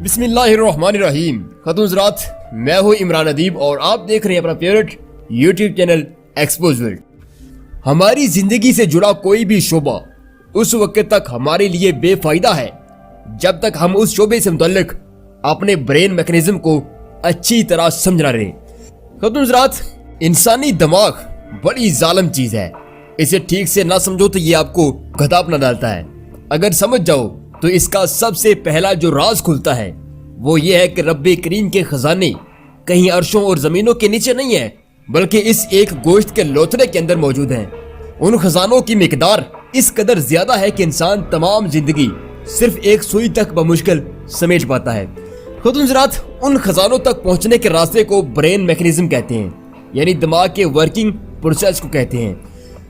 बिस्मिल्लाहिर्रहमानिर्रहीम। खातून हज़रात, मैं हूँ इमरान अदीब और आप देख रहे हैं अपना favourite YouTube channel expose world. हमारी जिंदगी से जुड़ा कोई भी शोबा उस वक्त तक हमारे लिए बेफायदा है जब तक हम उस शोबे से मुतल्लिक अपने ब्रेन मैकेनिज्म को अच्छी तरह समझ ना रहे। खातून हज़रात, इंसानी दिमाग बड़ी जालिम चीज है। इसे ठीक से ना समझो तो ये आपको गदाब ना डालता है। अगर समझ जाओ तो इसका सबसे पहला जो राज खुलता है वो ये है कि रब्बे करीम के खजाने कहीं अर्शों और जमीनों के नीचे नहीं है, बल्कि इस एक गोश्त के लोथड़े के अंदर मौजूद हैं। उन खजानों की मिकदार इस कदर ज्यादा है कि इंसान तमाम जिंदगी सिर्फ एक सुई तक बमुश्किल समेट पाता है। खुद हज़रात, उन खजानों तक पहुंचने के रास्ते को ब्रेन मैकेनिज्म कहते हैं, यानी दिमाग के वर्किंग प्रोसेस को कहते हैं।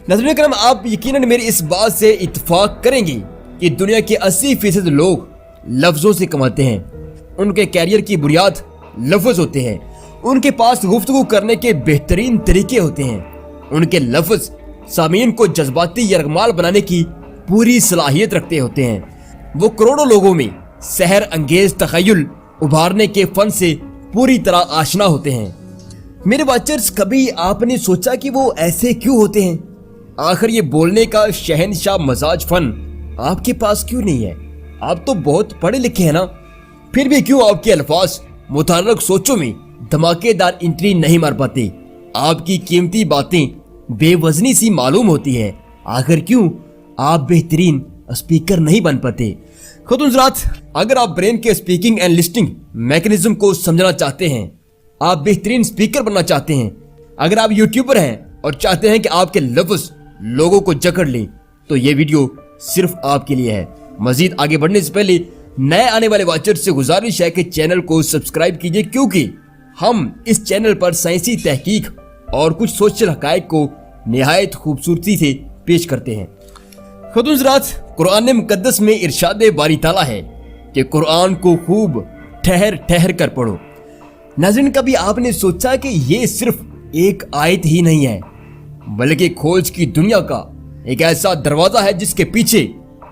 नाज़रीन करम, आप यकीनन मेरी इस बात से इत्तेफाक करेंगे कि दुनिया के 80% लोग लफ्जों से कमाते हैं। उनके कैरियर की बुनियाद लफ्ज होते हैं। उनके पास गुफ्तगू करने के बेहतरीन तरीके होते हैं। उनके लफ्ज सामीन को जज्बाती यरगमाल बनाने की पूरी सलाहियत रखते होते हैं। वो करोड़ों लोगों में सहर अंगेज तखय्युल उभारने के फन से पूरी तरह आशना होते हैं। मेरे वाचर्स, कभी आपने सोचा कि वो ऐसे क्यों होते हैं? आखिर ये बोलने का शहनशाह मजाज फन आपके पास क्यों नहीं है? आप तो बहुत पढ़े लिखे हैं ना, फिर भी क्यों आपके अल्फाज मुतहर्रिक सोचों में धमाकेदार एंट्री नहीं मार पाते? आपकी कीमती बातें बेवजनी सी मालूम होती है। आखिर क्यों आप बेहतरीन स्पीकर नहीं बन पाते? खुद हज़रात, अगर आप ब्रेन के स्पीकिंग एंड लिस्टिंग मैकेनिज्म को समझना चाहते हैं, आप बेहतरीन स्पीकर बनना चाहते हैं, अगर आप यूट्यूबर हैं और चाहते हैं कि आपके लफ्ज लोगों को जकड़ लें, तो ये वीडियो सिर्फ आपके लिए है। मजीद आगे बढ़ने से पहले नए आने वाले वाचर से गुजारिश है कि चैनल को सब्सक्राइब कीजिए, क्योंकि हम इस चैनल पर साइंसी तहकीक और कुछ सोशल हकायक को निहायत खूबसूरती से पेश करते हैं। खुद हज़रात, कुरान मुकद्दस में इरशाद बारी ताला है कि कुरान को खूब ठहर ठहर कर पढ़ो। नाज़रीन, कभी आपने सोचा कि ये सिर्फ एक आयत ही नहीं है, बल्कि खोज की दुनिया का एक ऐसा दरवाजा है जिसके पीछे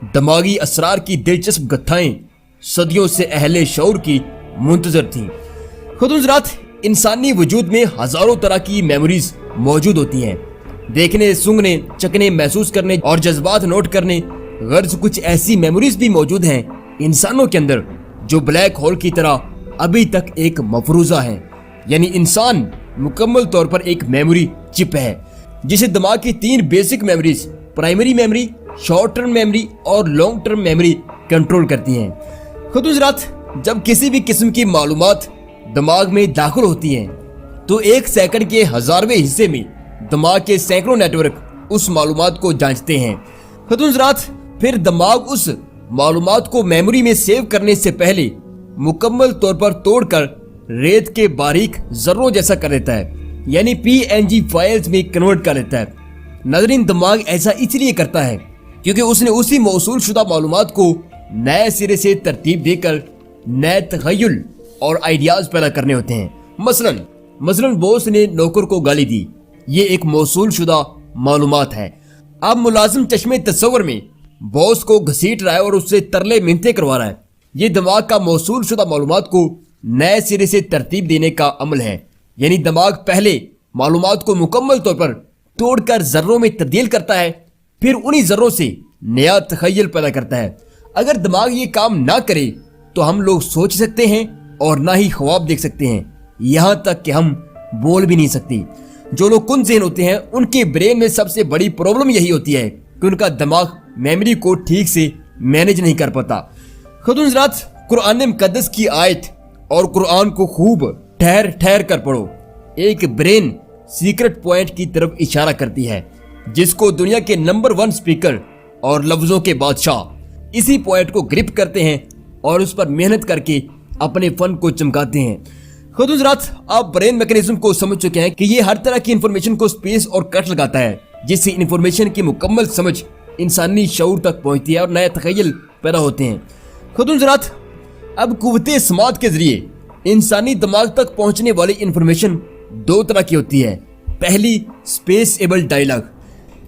दिमागी असरार की दिलचस्प कथाएं सदियों से अहले शऊर की मुंतजर थीं। खुद हज़रात, इंसानी वजूद में हजारों तरह की मेमोरीज मौजूद होती हैं। देखने, सूंघने, चखने, महसूस करने और जज्बात नोट करने गर्ज कुछ ऐसी मेमोरीज भी मौजूद हैं इंसानों के अंदर जो ब्लैक होल की तरह अभी तक एक मफरूजा है। यानी इंसान मुकम्मल तौर पर एक मेमोरी चिप है जिसे दिमाग की 3 basic memories, primary memory, short term memory और लॉन्ग टर्म मेमोरी कंट्रोल करती हैं। खुद हज़रात, जब किसी भी किस्म की मालूमात दिमाग में दाखिल होती हैं तो 1 सेकंड के 1000वें हिस्से में दिमाग के सैकड़ों नेटवर्क उस मालूमात को जांचते हैं। खुद हज़रात, फिर दिमाग उस मालूमात को मेमोरी में सेव करने से पहले मुकम्मल तौर पर तोड़कर रेत के बारीक जर्रों जैसा कर देता है, यानी PNG फाइल्स में कन्वर्ट कर लेता है। नाज़रीन, दिमाग ऐसा इसलिए करता है क्योंकि उसने उसी मौसूल शुदा मालूमात को नए सिरे से तरतीब देकर नए तखय्युल और आइडियाज पैदा करने होते हैं। मसलन बॉस ने नौकर को गाली दी, ये एक मौसूल शुदा मालूमात है। अब मुलाजिम चश्मे तस्वर में बॉस को घसीट रहा है और उससे तरले मिन्नतें करवा रहा है। ये दिमाग का मौसूल शुदा मालूमात को नए सिरे से तरतीब देने का अमल है। यानी दिमाग पहले मालूमात को मुकम्मल तौर पर तोड़कर जर्रों में तब्दील करता है, फिर उन्हीं जर्रों से नया तखय्युल पैदा करता है। अगर दिमाग ये काम ना करे तो हम लोग सोच सकते हैं और ना ही ख्वाब देख सकते हैं, यहाँ तक कि हम बोल भी नहीं सकते। जो लोग कुन ज़हन होते हैं उनके ब्रेन में सबसे बड़ी प्रॉब्लम यही होती है कि उनका दिमाग मेमोरी को ठीक से मैनेज नहीं कर पाता। खुद हज़रात, कुरान मुकद्दस की आयत और कुरान को खूब ठहर ठहर कर पढ़ो एक ब्रेन सीक्रेट पॉइंट की तरफ इशारा करती है, जिसको दुनिया के नंबर 1 स्पीकर और लफ्जों के बादशाह इसी पॉइंट को ग्रिप करते हैं और उस पर मेहनत करके अपने फन को चमकाते हैं। खुद हज़रात, आप ब्रेन मैकेनिज्म को समझ चुके हैं कि ये हर तरह की इंफॉर्मेशन को स्पेस और कट लगाता है, जिससे इंफॉर्मेशन की मुकम्मल समझ इंसानी शऊर तक पहुंचती है और नए तखय्युल पैदा होते हैं। खुद हज़रात, अब कुव्वते समात के जरिए इंसानी दिमाग तक पहुंचने वाली इंफॉर्मेशन 2 तरह की होती है। पहली, स्पेसेबल डायलॉग।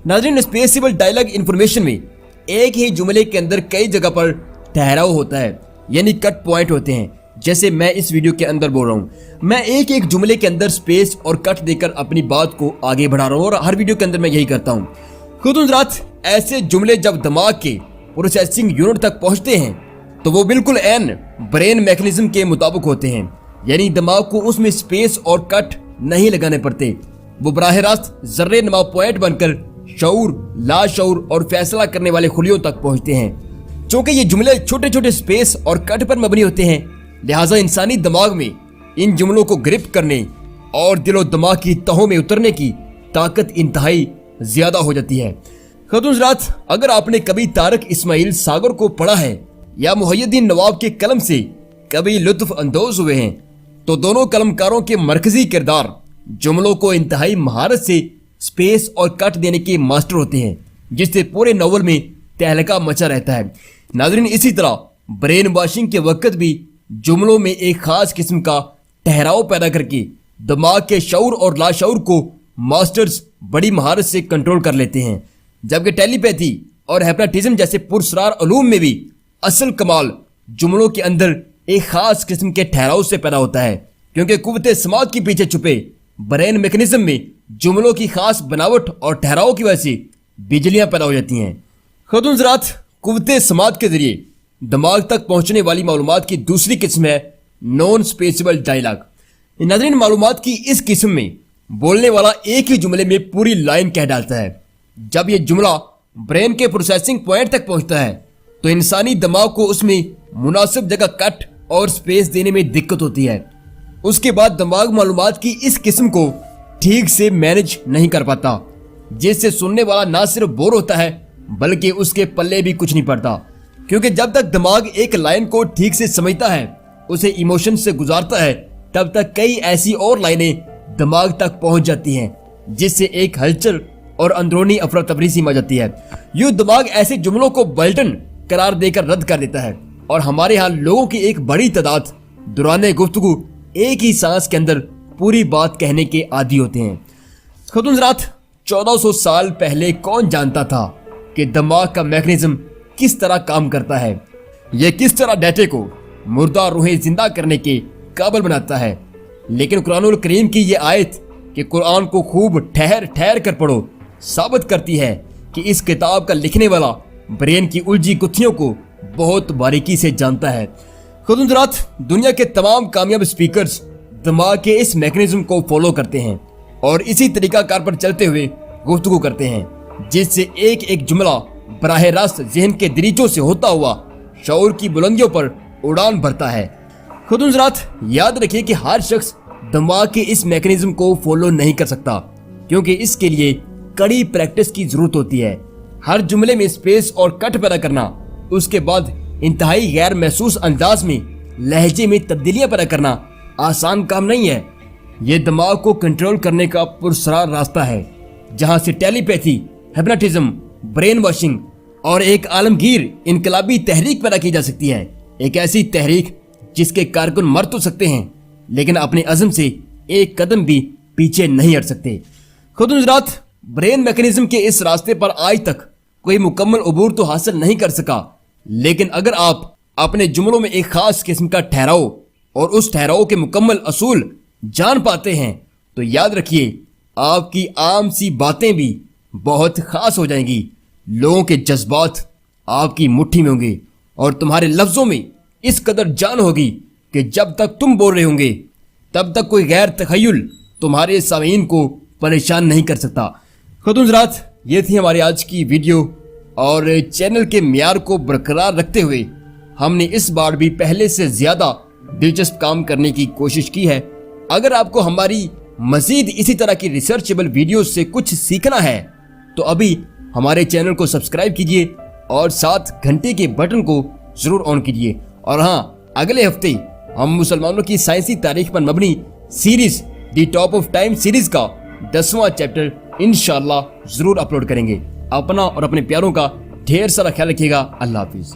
नाज़रीन, स्पेसेबल डायलॉग इंफॉर्मेशन में एक ही जुमले के अंदर कई जगह पर ठहराव होता है, यानी कट पॉइंट होते हैं। जैसे मैं इस वीडियो के अंदर बोल रहा हूँ, मैं एक एक जुमले के अंदर स्पेस और कट देकर अपनी बात को आगे बढ़ा रहा हूँ और हर वीडियो के अंदर मैं यही करता हूँ। खुद हज़रात, ऐसे जुमले जब दिमाग के प्रोसेसिंग यूनिट तक पहुँचते हैं तो वो बिल्कुल एन ब्रेन मैकेनिज्म के मुताबिक होते हैं, यानी दिमाग को उसमें स्पेस और कट नहीं लगाने पड़ते। वो बराह रास्त जर्रे नुमा पॉइंट बनकर शऊर, लाशऊर और फैसला करने वाले खुलियों तक पहुंचते हैं। चूंकि ये जुमले छोटे छोटे स्पेस और कट पर मबनी होते हैं, लिहाजा इंसानी दिमाग में इन जुमलों को ग्रिप करने और दिलो दिमाग की तहों में उतरने की ताकत इंतहाई ज्यादा हो जाती है। खतून, अगर आपने कभी तारक इस्माइल सागर को पढ़ा है या मुहय्यद्दीन नवाब के कलम से कभी लुत्फ अंदोज हुए हैं, तो दोनों कलमकारों के मरकजी किरदार जुमलों को इंतहाई महारत से स्पेस और कट देने के मास्टर होते हैं, जिससे पूरे नॉवल में तहलका मचा रहता है। नाज़रीन, इसी तरह ब्रेन वॉशिंग के वक्त भी जुमलों में एक खास किस्म का ठहराव पैदा करके दिमाग के शऊर और लाशऊर को मास्टर्स बड़ी महारत से कंट्रोल कर लेते हैं। जबकि टेलीपैथी और हिप्नोटिज्म जैसे पुरस्कार उलूम में भी असल कमाल जुमलों के अंदर एक खास किस्म के ठहराव से पैदा होता है, क्योंकि कुव्वते समात के पीछे छुपे ब्रेन मैकेनिज्म में जुमलों की खास बनावट और ठहराव की वजह से बिजलियां पैदा हो जाती हैं। खतून हज़रात, कुव्वते समात के जरिए दिमाग तक पहुंचने वाली मालूमात की दूसरी किस्म है नॉन स्पेसिबल डायलॉग। नाज़रीन, मालूमात की इस किस्म में बोलने वाला एक ही जुमले में पूरी लाइन कह डालता है। जब यह जुमला ब्रेन के प्रोसेसिंग पॉइंट तक पहुंचता है तो इंसानी दिमाग को उसमें मुनासिब जगह कट और स्पेस देने में दिक्कत होती है। उसके बाद दिमाग मालूमात की इस किस्म को ठीक से मैनेज नहीं कर पाता, जिससे सुनने वाला ना सिर्फ बोर होता है बल्कि उसके पल्ले भी कुछ नहीं पड़ता, क्योंकि जब तक दिमाग एक लाइन को ठीक से समझता है, उसे इमोशन से गुजारता है, तब तक कई ऐसी और लाइनें दिमाग तक पहुंच जाती हैं, जिससे एक हलचल और अंदरूनी अफरा तफरी सी मच जाती है। यूं दिमाग ऐसे जुमलों को बल्टन करार देकर रद्द कर देता है और हमारे यहाँ लोगों की एक बड़ी तादाद दौरान गुफ्तगू एक ही सांस के अंदर पूरी बात कहने के आदी होते हैं। खतून हज़रात, 1400 साल पहले कौन जानता था कि दिमाग का मैकेनिज्म किस तरह काम करता है, यह किस तरह डाटे को मुर्दा रूहें जिंदा करने के काबिल बनाता है। लेकिन कुरानुल करीम की यह आयत कि कुरान को खूब ठहर ठहर कर पढ़ो साबित करती है कि इस किताब का लिखने वाला ब्रेन की उलझी गुत्थियों को बहुत बारीकी से जानता है। खतून हज़रात, दुनिया के तमाम कामयाब स्पीकर्स दिमाग के इस मैकेनिज्म को फॉलो करते हैं और इसी तरीकाकार पर चलते हुए गुफ्तगू करते हैं, जिससे एक एक जुमला बराह रास्त ज़हन के दरीचों से होता हुआ शऊर की बुलंदियों पर उड़ान भरता है। खतून हज़रात, याद रखिए कि हर शख्स दिमाग के इस मैकेनिज्म को फॉलो नहीं कर सकता, क्योंकि इसके लिए कड़ी प्रैक्टिस की जरूरत होती है। हर जुमले में स्पेस और कट पैदा करना, उसके बाद इंतहाई गैर महसूस अंदाज में लहजे में तब्दीलियां पैदा करना आसान काम नहीं है। यह दिमाग को कंट्रोल करने का पुरस्कार रास्ता है, जहां से टेलीपैथी, हिप्नोटिज्म, ब्रेन वॉशिंग और एक आलमगीर इनकलाबी तहरीक पैदा की जा सकती है। एक ऐसी तहरीक जिसके कारकुन मर तो सकते हैं, लेकिन अपने अज़म से एक कदम भी पीछे नहीं हट सकते। खुद हज़रात, ब्रेन मैकेनिज्म के इस रास्ते पर आज तक कोई मुकम्मल अबूर तो हासिल नहीं कर सका, लेकिन अगर आप अपने जुमलों में एक खास किस्म का ठहराव और उस ठहराव के मुकम्मल असूल जान पाते हैं, तो याद रखिए आपकी आम सी बातें भी बहुत खास हो जाएंगी। लोगों के जज्बात आपकी मुट्ठी में होंगे और तुम्हारे लफ्जों में इस कदर जान होगी कि जब तक तुम बोल रहे होंगे तब तक कोई गैर तखय्युल तुम्हारे सामीन को परेशान नहीं कर सकता। खतून हज़रात, ये थी हमारी आज की वीडियो और चैनल के म्यार को बरकरार रखते हुए हमने इस बार भी पहले से ज़्यादा दिलचस्प काम करने की कोशिश की है। अगर आपको हमारी मज़ीद इसी तरह की रिसर्चेबल वीडियो से कुछ सीखना है तो अभी हमारे चैनल को सब्सक्राइब कीजिए और साथ घंटे के बटन को ज़रूर ऑन कीजिए। और हाँ, अगले हफ्ते हम मुसलमानों की साइंसी तारीख पर मबनी series the top of time series का 10वां चैप्टर इंशाअल्लाह ज़रूर अपलोड करेंगे। अपना और अपने प्यारों का ढेर सारा ख्याल रखिएगा। अल्लाह हाफिज़।